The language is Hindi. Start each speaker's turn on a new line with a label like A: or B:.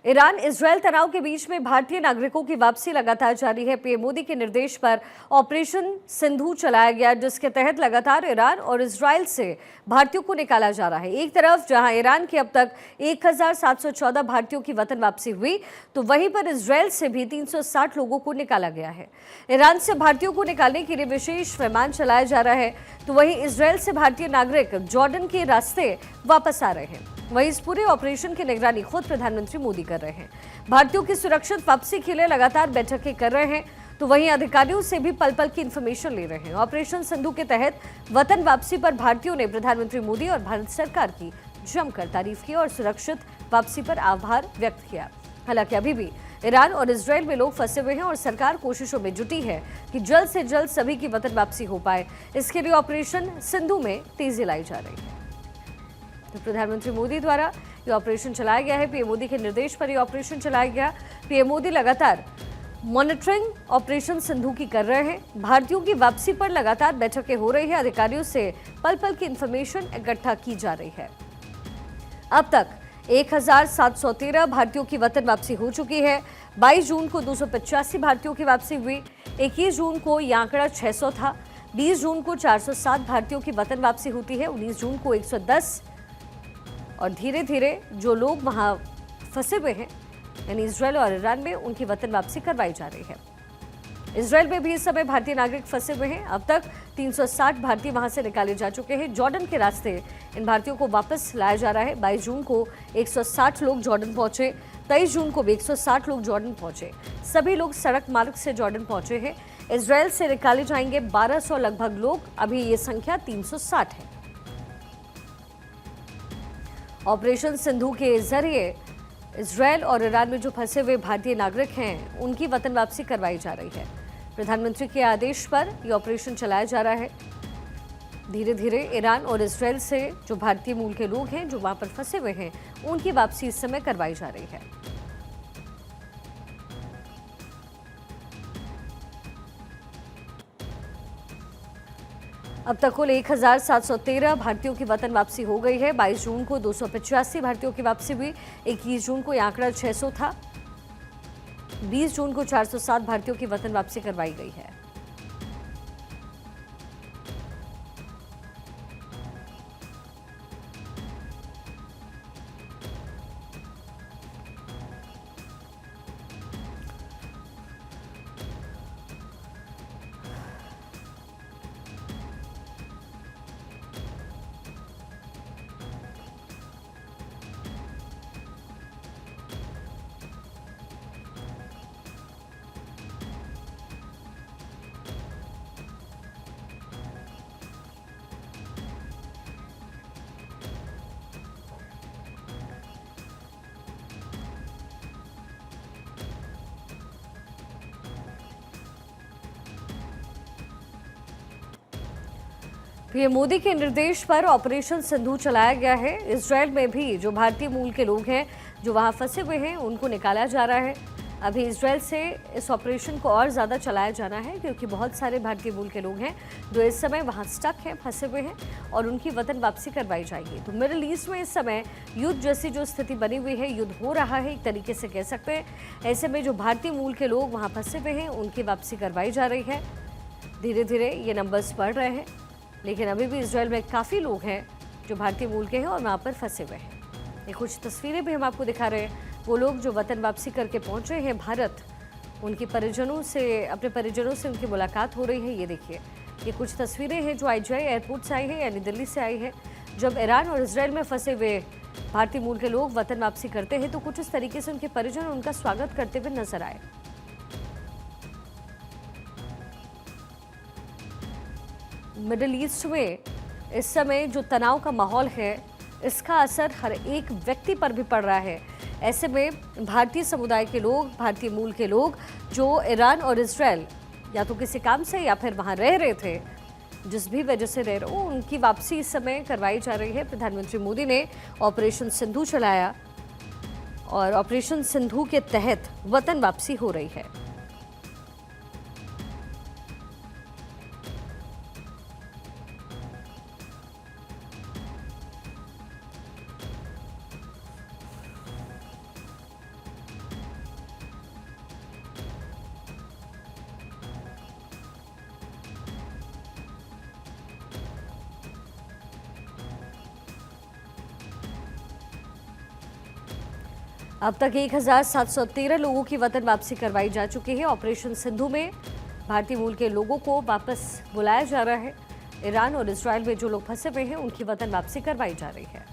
A: ईरान इजरायल तनाव के बीच में भारतीय नागरिकों की वापसी लगातार जारी है। पीएम मोदी के निर्देश पर ऑपरेशन सिंधु चलाया गया, जिसके तहत लगातार ईरान और इजरायल से भारतीयों को निकाला जा रहा है। एक तरफ जहां ईरान की अब तक 1714 भारतीयों की वतन वापसी हुई, तो वहीं पर इजरायल से भी 360 लोगों को निकाला गया है। ईरान से भारतीयों को निकालने के लिए विशेष विमान चलाया जा रहा है, तो वहीं इजरायल से भारतीय नागरिक जॉर्डन के रास्ते वापस आ रहे हैं। वहीं इस पूरे ऑपरेशन की निगरानी खुद प्रधानमंत्री मोदी कर रहे हैं। भारतीयों की सुरक्षित वापसी के लिए लगातार बैठकें कर रहे हैं, तो वहीं अधिकारियों से भी पल पल की इंफॉर्मेशन ले रहे हैं। ऑपरेशन सिंधु के तहत वतन वापसी पर भारतीयों ने प्रधानमंत्री मोदी और भारत सरकार की जमकर तारीफ की और सुरक्षित वापसी पर आभार व्यक्त किया। हालांकि अभी भी ईरान और इजरायल में लोग फंसे हुए हैं और सरकार कोशिशों में जुटी है कि जल्द से जल्द सभी की वतन वापसी हो पाए। इसके लिए ऑपरेशन सिंधु में तेजी लाई जा रही है। तो प्रधानमंत्री मोदी द्वारा ये ऑपरेशन चलाया गया है। पीएम मोदी के निर्देश पर यह ऑपरेशन चलाया गया। पीएम मोदी लगातार मॉनिटरिंग ऑपरेशन सिंधु की कर रहे हैं। भारतीयों की वापसी पर लगातार बैठकें हो रही है। अधिकारियों से पल पल की इंफॉर्मेशन इकट्ठा की जा रही है। अब तक 1713 भारतीयों की वतन वापसी हो चुकी है। 22 जून को 285 भारतीयों की वापसी हुई। 21 जून को यह आंकड़ा 600 था। 20 जून को 407 भारतीयों की वतन वापसी होती है। 19 जून को 110 और धीरे धीरे जो लोग वहां फंसे हुए हैं यानी इजरायल और ईरान में, उनकी वतन वापसी करवाई जा रही है। इजरायल में भी इस समय भारतीय नागरिक फंसे हुए हैं। अब तक 360 भारतीय वहां से निकाले जा चुके हैं। जॉर्डन के रास्ते इन भारतीयों को वापस लाया जा रहा है। 22 जून को 160 लोग जॉर्डन पहुंचे। 23 जून को भी 160 लोग जॉर्डन पहुंचे। सभी लोग सड़क मार्ग से जॉर्डन पहुंचे हैं। इजरायल से निकाले जाएंगे 1200 लगभग लोग। अभी ये संख्या 360 है। ऑपरेशन सिंधु के जरिए इजरायल और ईरान में जो फंसे हुए भारतीय नागरिक हैं, उनकी वतन वापसी करवाई जा रही है। प्रधानमंत्री के आदेश पर यह ऑपरेशन चलाया जा रहा है। धीरे धीरे ईरान और इजरायल से जो भारतीय मूल के लोग हैं, जो वहां पर फंसे हुए हैं, उनकी वापसी इस समय करवाई जा रही है। अब तक कुल 1713 भारतीयों की वतन वापसी हो गई है। 22 जून को 285 भारतीयों की वापसी हुई। 21 जून को यह आंकड़ा 600 था। 20 जून को 407 भारतीयों की वतन वापसी करवाई गई है। पीएम मोदी के निर्देश पर ऑपरेशन सिंधु चलाया गया है। इजरायल में भी जो भारतीय मूल के लोग हैं, जो वहां फंसे हुए हैं, उनको निकाला जा रहा है। अभी इजरायल से इस ऑपरेशन को और ज़्यादा चलाया जाना है, क्योंकि बहुत सारे भारतीय मूल के लोग हैं जो इस समय वहां स्टक हैं, फंसे हुए हैं, और उनकी वतन वापसी करवाई जाएगी। तो मिडिल ईस्ट में इस समय युद्ध जैसी जो स्थिति बनी हुई है, युद्ध हो रहा है एक तरीके से कह सकते हैं। ऐसे में जो भारतीय मूल के लोग वहाँ फंसे हुए हैं, उनकी वापसी करवाई जा रही है। धीरे धीरे ये नंबर्स बढ़ रहे हैं, लेकिन अभी भी इजरायल में काफ़ी लोग हैं जो भारतीय मूल के हैं और वहाँ पर फंसे हुए हैं। ये कुछ तस्वीरें भी हम आपको दिखा रहे हैं। वो लोग जो वतन वापसी करके पहुँचे हैं भारत, उनके परिजनों से, अपने परिजनों से उनकी मुलाकात हो रही है। ये देखिए, ये कुछ तस्वीरें हैं जो IGI एयरपोर्ट से आई है, यानी दिल्ली से आई है। जब ईरान और इजरायल में फंसे हुए भारतीय मूल के लोग वतन वापसी करते हैं, तो कुछ इस तरीके से उनके परिजन उनका स्वागत करते हुए नजर आए। मिडिल ईस्ट में इस समय जो तनाव का माहौल है, इसका असर हर एक व्यक्ति पर भी पड़ रहा है। ऐसे में भारतीय समुदाय के लोग, भारतीय मूल के लोग जो ईरान और इजरायल या तो किसी काम से या फिर वहां रह रहे थे, जिस भी वजह से रह रहे हो, उनकी वापसी इस समय करवाई जा रही है। प्रधानमंत्री मोदी ने ऑपरेशन सिंधु चलाया और ऑपरेशन सिंधु के तहत वतन वापसी हो रही है। अब तक 1713 लोगों की वतन वापसी करवाई जा चुकी है। ऑपरेशन सिंधु में भारतीय मूल के लोगों को वापस बुलाया जा रहा है। ईरान और इजराइल में जो लोग फंसे हुए हैं उनकी वतन वापसी करवाई जा रही है।